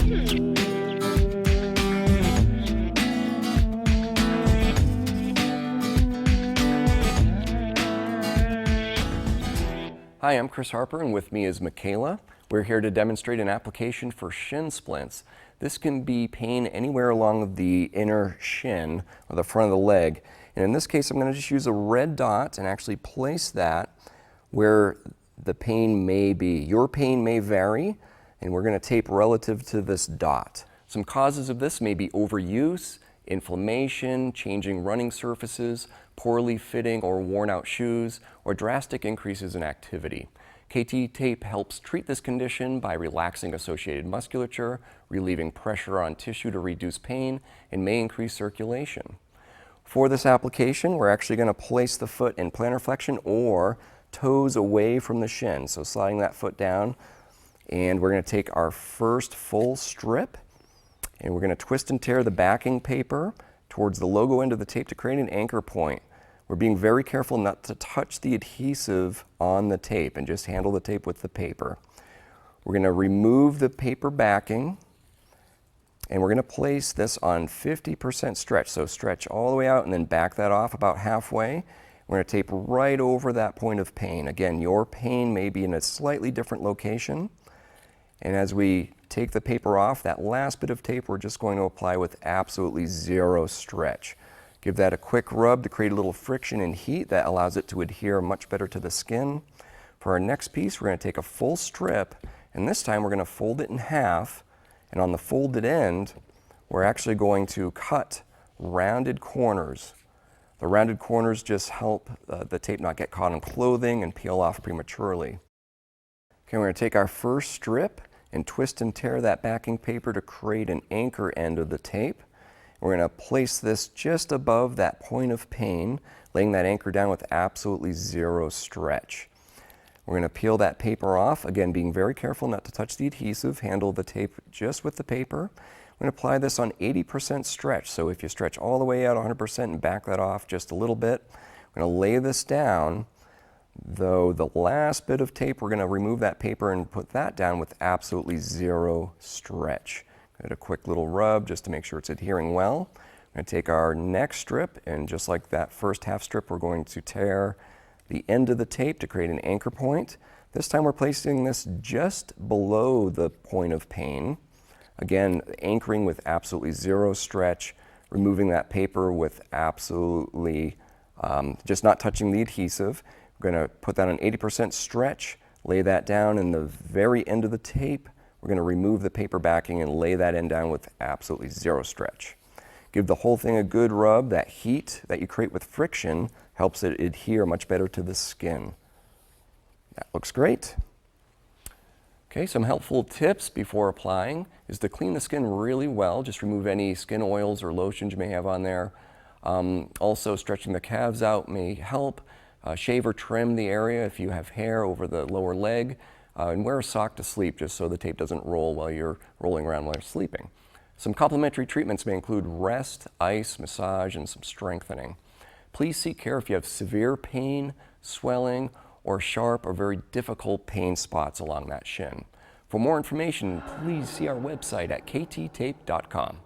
Hi, I'm Chris Harper, and with me is Michaela. We're here to demonstrate an application for shin splints. This can be pain anywhere along the inner shin or the front of the leg. And in this case, I'm going to just use a red dot and actually place that where the pain may be. Your pain may vary, and we're going to tape relative to this dot. Some causes of this may be overuse, inflammation, changing running surfaces, poorly fitting or worn out shoes, or drastic increases in activity. KT tape helps treat this condition by relaxing associated musculature, relieving pressure on tissue to reduce pain, and may increase circulation. For this application, we're actually going to place the foot in plantar flexion or toes away from the shin. So sliding that foot down, and we're going to take our first full strip, and we're going to twist and tear the backing paper towards the logo end of the tape to create an anchor point. We're being very careful not to touch the adhesive on the tape and just handle the tape with the paper. We're going to remove the paper backing, and we're going to place this on 50% stretch. So stretch all the way out and then back that off about halfway. We're going to tape right over that point of pain. Again, your pain may be in a slightly different location. And as we take the paper off, that last bit of tape we're just going to apply with absolutely zero stretch. Give that a quick rub to create a little friction and heat that allows it to adhere much better to the skin. For our next piece, we're going to take a full strip, and this time we're going to fold it in half, and on the folded end, we're actually going to cut rounded corners. The rounded corners just help the tape not get caught on clothing and peel off prematurely. Okay, we're going to take our first strip and twist and tear that backing paper to create an anchor end of the tape. We're going to place this just above that point of pain, laying that anchor down with absolutely zero stretch. We're going to peel that paper off, again being very careful not to touch the adhesive, handle the tape just with the paper. We're going to apply this on 80% stretch, so if you stretch all the way out 100% and back that off just a little bit, we're going to lay this down. Though the last bit of tape, we're going to remove that paper and put that down with absolutely zero stretch. Get a quick little rub just to make sure it's adhering well. We're going to take our next strip, and just like that first half strip, we're going to tear the end of the tape to create an anchor point. This time we're placing this just below the point of pain. Again, anchoring with absolutely zero stretch, removing that paper with absolutely just not touching the adhesive. We're going to put that on 80% stretch, lay that down in the very end of the tape. We're going to remove the paper backing and lay that end down with absolutely zero stretch. Give the whole thing a good rub. That heat that you create with friction helps it adhere much better to the skin. That looks great. Okay, some helpful tips before applying is to clean the skin really well. Just remove any skin oils or lotions you may have on there. Also, stretching the calves out may help. Shave or trim the area if you have hair over the lower leg. And wear a sock to sleep just so the tape doesn't roll while you're rolling around while you're sleeping. Some complementary treatments may include rest, ice, massage, and some strengthening. Please seek care if you have severe pain, swelling, or sharp or very difficult pain spots along that shin. For more information, please see our website at kttape.com.